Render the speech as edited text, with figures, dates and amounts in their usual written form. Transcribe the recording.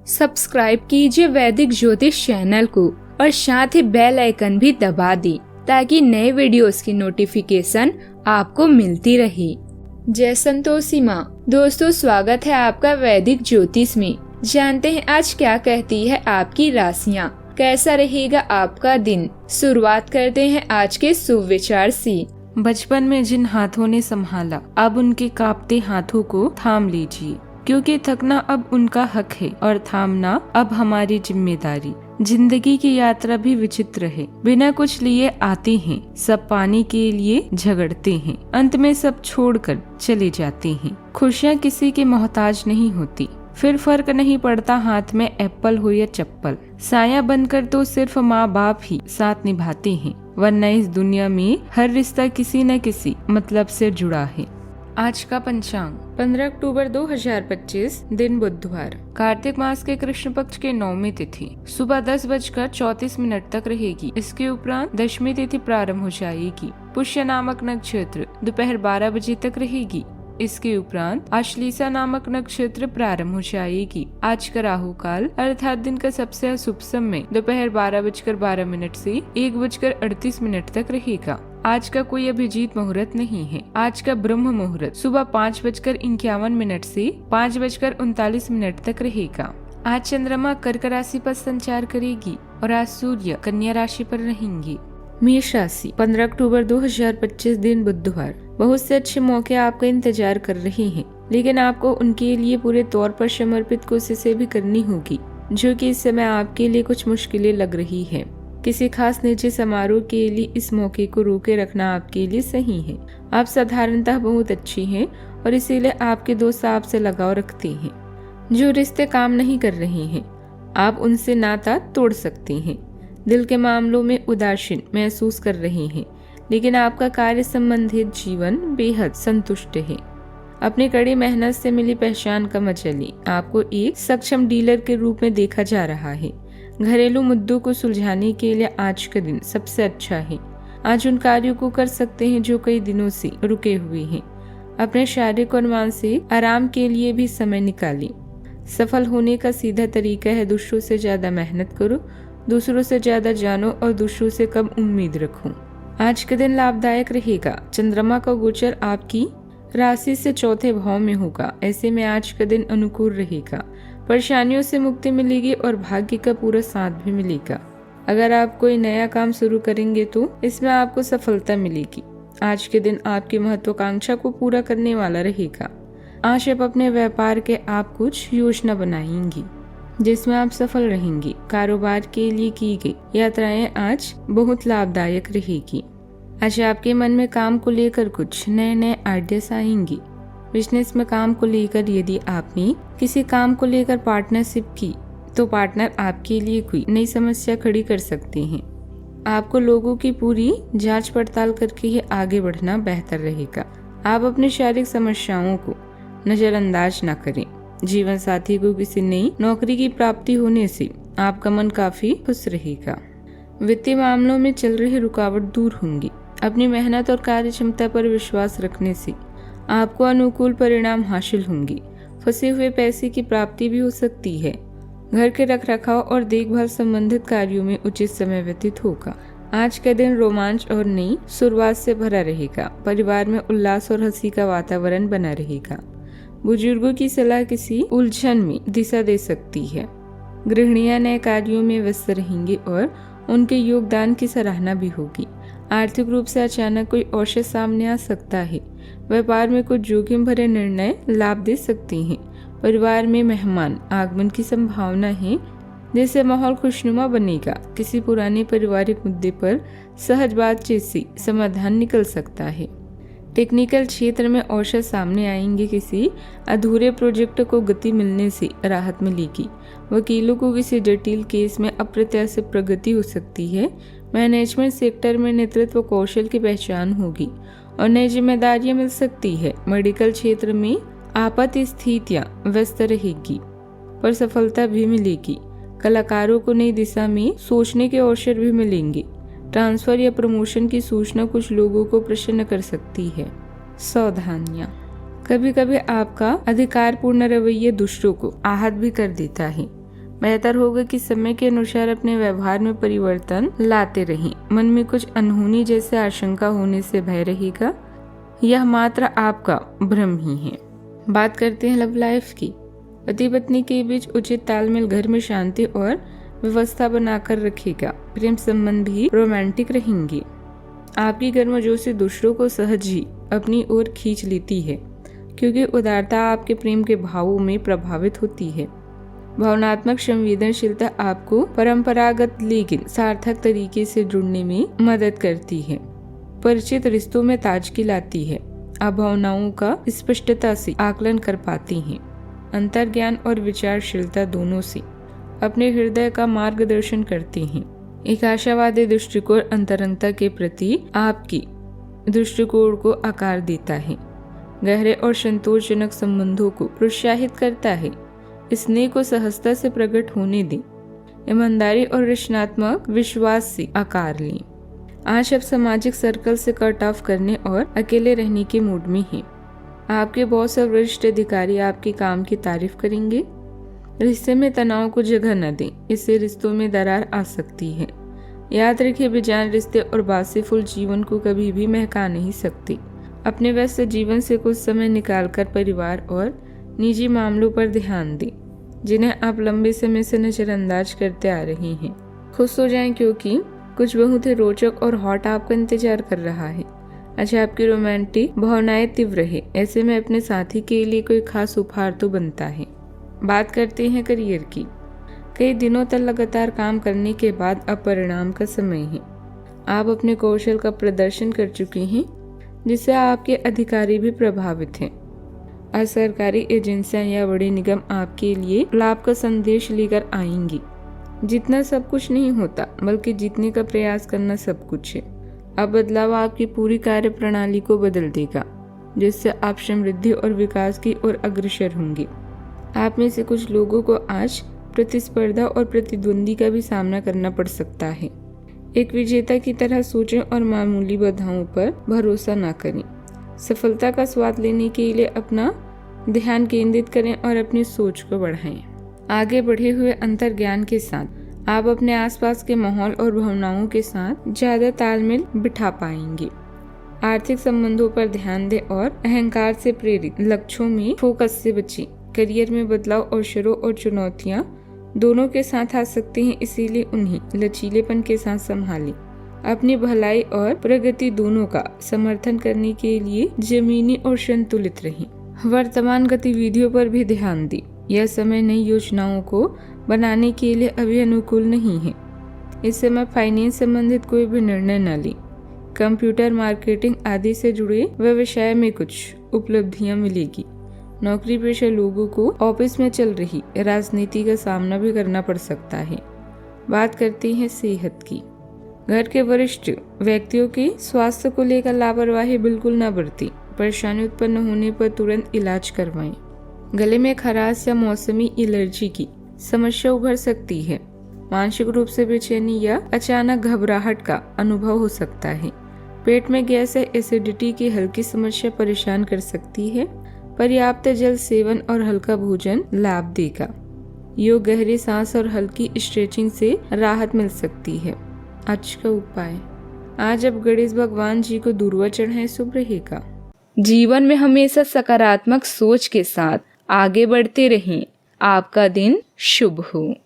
Subscribe कीजिए वैदिक ज्योतिष चैनल को और साथ ही बेल आइकन भी दबा दी ताकि नए वीडियोस की नोटिफिकेशन आपको मिलती रहे। जय संतोषी माँ। दोस्तों, स्वागत है आपका वैदिक ज्योतिष में। जानते हैं आज क्या कहती है आपकी राशियाँ, कैसा रहेगा आपका दिन। शुरुआत करते हैं आज के शुभ विचार से। बचपन में जिन हाथों ने संभाला, अब उनके कांपते हाथों को थाम लीजिए, क्योंकि थकना अब उनका हक है और थामना अब हमारी जिम्मेदारी। जिंदगी की यात्रा भी विचित्र है, बिना कुछ लिए आते हैं, सब पाने के लिए झगड़ते हैं, अंत में सब छोड़कर चले जाते हैं। खुशियाँ किसी के मोहताज नहीं होती, फिर फर्क नहीं पड़ता हाथ में एप्पल हो या चप्पल। साया बनकर तो सिर्फ माँ बाप ही साथ निभाते हैं, वरना इस दुनिया में हर रिश्ता किसी न किसी मतलब से जुड़ा है। आज का पंचांग 15 अक्टूबर 2025, दिन बुधवार। कार्तिक मास के कृष्ण पक्ष के 9वीं तिथि सुबह 10:34 तक रहेगी। इसके उपरांत दशमी तिथि प्रारंभ हो जाएगी। पुष्य नामक नक्षत्र दोपहर 12 बजे तक रहेगी। इसके उपरांत आश्लेषा नामक नक्षत्र प्रारंभ हो जाएगी। आज का राहु काल अर्थात दिन का सबसे अशुभ समय दोपहर 12:12 से 1:38 तक रहेगा। आज का कोई अभिजीत मुहूर्त नहीं है। आज का ब्रह्म मुहूर्त सुबह 5:51 से 5:39 तक रहेगा। आज चंद्रमा कर्क राशि पर संचार करेगी और आज सूर्य कन्या राशि पर रहेंगे। मेष राशि 15 अक्टूबर 2025, दिन बुधवार। बहुत से अच्छे मौके आपका इंतजार कर रहे हैं, लेकिन आपको उनके लिए पूरे तौर पर समर्पित कोशिशें भी करनी होगी, जो कि इस समय आपके लिए कुछ मुश्किलें लग रही है। किसी खास निजी समारोह के लिए इस मौके को रोके रखना आपके लिए सही है। आप साधारणतः बहुत अच्छी हैं और इसीलिए आपके दोस्त आपसे लगाव रखते हैं। जो रिश्ते काम नहीं कर रहे हैं, आप उनसे नाता तोड़ सकते हैं। दिल के मामलों में उदासीन महसूस कर रहे हैं, लेकिन आपका कार्य संबंधित जीवन बेहद संतुष्ट है। अपनी कड़ी मेहनत से मिली पहचान का मजा लें। आपको एक सक्षम डीलर के रूप में देखा जा रहा है। घरेलू मुद्दों को सुलझाने के लिए आज का दिन सबसे अच्छा है। आज उन कार्यों को कर सकते हैं जो कई दिनों से रुके हुए हैं। अपने शारीरिक और मानसिक आराम के लिए भी समय निकालें। सफल होने का सीधा तरीका है दूसरों से ज्यादा मेहनत करो, दूसरों से ज्यादा जानो और दूसरों से कम उम्मीद रखो। आज का दिन लाभदायक रहेगा। चंद्रमा का गोचर आपकी राशि से चौथे भाव में होगा। ऐसे में आज का दिन अनुकूल रहेगा। परेशानियों से मुक्ति मिलेगी और भाग्य का पूरा साथ भी मिलेगा। अगर आप कोई नया काम शुरू करेंगे तो इसमें आपको सफलता मिलेगी। आज के दिन आपकी महत्वाकांक्षा को पूरा करने वाला रहेगा। आज आप अपने व्यापार के आप कुछ योजना बनाएंगी जिसमें आप सफल रहेंगी। कारोबार के लिए की गई यात्राएं आज बहुत लाभदायक रहेगी। आज आपके मन में काम को लेकर कुछ नए नए आइडियाज आएंगी। बिजनेस में काम को लेकर यदि आपने किसी काम को लेकर पार्टनरशिप की तो पार्टनर आपके लिए कोई नई समस्या खड़ी कर सकते हैं। आपको लोगों की पूरी जांच पड़ताल करके ही आगे बढ़ना बेहतर रहेगा। आप अपनी शारीरिक समस्याओं को नजरअंदाज न करें। जीवन साथी को किसी नई नौकरी की प्राप्ति होने से आपका मन काफी खुश रहेगा। वित्तीय मामलों में चल रही रुकावट दूर होंगी। अपनी मेहनत और कार्य क्षमता पर विश्वास रखने से आपको अनुकूल परिणाम हासिल होंगे। फंसे हुए पैसे की प्राप्ति भी हो सकती है। घर के रखरखाव और देखभाल संबंधित कार्यों में उचित समय व्यतीत होगा। आज का दिन रोमांच और नई शुरुआत से भरा रहेगा। परिवार में उल्लास और हंसी का वातावरण बना रहेगा। बुजुर्गों की सलाह किसी उलझन में दिशा दे सकती है। गृहिणियां नए कार्यों में व्यस्त रहेंगी और उनके योगदान की सराहना भी होगी। आर्थिक रूप से अचानक कोई अवसर सामने आ सकता है। व्यापार में कुछ जोखिम भरे निर्णय लाभ दे सकते हैं। परिवार में मेहमान आगमन की संभावना है, जिससे माहौल खुशनुमा बनेगा। किसी पुराने पारिवारिक मुद्दे पर सहज बातचीत से समाधान निकल सकता है। टेक्निकल क्षेत्र में अवसर सामने आएंगे। किसी अधूरे प्रोजेक्ट को गति मिलने से राहत मिलेगी। वकीलों को किसी जटिल केस में अप्रत्याशित प्रगति हो सकती है। मैनेजमेंट सेक्टर में नेतृत्व कौशल की पहचान होगी और नई जिम्मेदारियां मिल सकती है। मेडिकल क्षेत्र में आपात स्थितियां व्यस्त रहेगी पर सफलता भी मिलेगी। कलाकारों को नई दिशा में सोचने के अवसर भी मिलेंगे। ट्रांसफर या प्रमोशन की सूचना कुछ लोगों को प्रसन्न कर सकती है। सावधानियां, कभी कभी आपका अधिकारपूर्ण रवैया दूसरों को आहत भी कर देता है। बेहतर होगा कि समय के अनुसार अपने व्यवहार में परिवर्तन लाते रहें। मन में कुछ अनहोनी जैसे आशंका होने से भय रहेगा, यह मात्र आपका भ्रम ही है। बात करते हैं लव लाइफ की। पति पत्नी के बीच उचित तालमेल घर में शांति और व्यवस्था बनाकर रखेगा। प्रेम संबंध भी रोमांटिक रहेंगे। आपकी गर्मजोशी दूसरों को सहज ही अपनी ओर खींच लेती है, क्योंकि उदारता आपके प्रेम के भावों में प्रभावित होती है। भावनात्मक संवेदनशीलता आपको परंपरागत लेकिन सार्थक तरीके से जुड़ने में मदद करती है। परिचित रिश्तों में ताजगी लाती है। आप भावनाओं का स्पष्टता से आकलन कर पाती हैं। अंतर्ज्ञान और विचारशीलता दोनों से अपने हृदय का मार्गदर्शन करती हैं। एक आशावादी दृष्टिकोण अंतरंगता के प्रति आपकी दृष्टिकोण को आकार देता है। गहरे और संतोषजनक संबंधों को प्रोत्साहित करता है। स्नेह को सहजता से प्रकट होने दें। ईमानदारी और रचनात्मक विश्वास से आकार लें। आज आप सामाजिक सर्कल से कट ऑफ करने और अकेले रहने के मूड में हैं। आपके बॉस और वरिष्ठ अधिकारी आपके काम की तारीफ करेंगे। रिश्ते में तनाव को जगह न दें, इससे रिश्तों में दरार आ सकती है। याद रखिए, बेजान रिश्ते और बासीफुल जीवन को कभी भी महका नहीं सकते। अपने व्यस्त जीवन से कुछ समय निकालकर परिवार और निजी मामलों पर ध्यान दें, जिन्हें आप लंबे समय से नजरअंदाज करते आ रहे हैं। खुश हो जाएं, क्योंकि कुछ बहुत ही रोचक और हॉट आपका इंतजार कर रहा है। अच्छा, आपकी रोमांटिक भावनाएं तीव्र है, ऐसे में अपने साथी के लिए कोई खास उपहार तो बनता है। बात करते हैं करियर की। कई दिनों तक लगातार काम करने के बाद अब परिणाम का समय है। आप अपने कौशल का प्रदर्शन कर चुके हैं, जिससे आपके अधिकारी भी प्रभावित हैं। असरकारी एजेंसियां या बड़े निगम आपके लिए लाभ का संदेश लेकर आएंगी। जितना सब कुछ नहीं होता, बल्कि जीतने का प्रयास करना सब कुछ है। अब बदलाव आपकी पूरी कार्य प्रणाली को बदल देगा, जिससे आप समृद्धि और विकास की ओर अग्रसर होंगे। आप में से कुछ लोगों को आज प्रतिस्पर्धा और प्रतिद्वंदी का भी सामना करना पड़ सकता है। एक विजेता की तरह सोचें और मामूली बाधाओं पर भरोसा न करें। सफलता का स्वाद लेने के लिए अपना ध्यान केंद्रित करें और अपनी सोच को बढ़ाएं। आगे बढ़े हुए अंतर्ज्ञान के साथ आप अपने आसपास के माहौल और भावनाओं के साथ ज्यादा तालमेल बिठा पाएंगे। आर्थिक संबंधों पर ध्यान दें और अहंकार से प्रेरित लक्ष्यों में फोकस से बचें। करियर में बदलाव अवसरों और चुनौतियां दोनों के साथ आ सकते हैं, इसीलिए उन्हें लचीलेपन के साथ संभालें। अपनी भलाई और प्रगति दोनों का समर्थन करने के लिए जमीनी और संतुलित रहें। वर्तमान गतिविधियों पर भी ध्यान दें। यह समय नई योजनाओं को बनाने के लिए अभी अनुकूल नहीं है। इस समय फाइनेंस संबंधित कोई भी निर्णय न लें। कंप्यूटर मार्केटिंग आदि से जुड़े व्यवसाय में कुछ उपलब्धियां मिलेगी। नौकरी पेशा लोगों को ऑफिस में चल रही राजनीति का सामना भी करना पड़ सकता है। बात करते हैं सेहत की। घर के वरिष्ठ व्यक्तियों के स्वास्थ्य को लेकर लापरवाही बिल्कुल न बरतें। परेशानी उत्पन्न होने पर तुरंत इलाज करवाएं। गले में खराश या मौसमी एलर्जी की समस्या उभर सकती है। मानसिक रूप से बेचैनी या अचानक घबराहट का अनुभव हो सकता है। पेट में गैस या एसिडिटी की हल्की समस्या परेशान कर सकती है। पर्याप्त जल सेवन और हल्का भोजन लाभ देगा। योग, गहरी सांस और हल्की स्ट्रेचिंग से राहत मिल सकती है। आज का उपाय, आज अब गणेश भगवान जी को दूर्वा चढ़ाएं, शुभ रहेगा। जीवन में हमेशा सकारात्मक सोच के साथ आगे बढ़ते रहें। आपका दिन शुभ हो।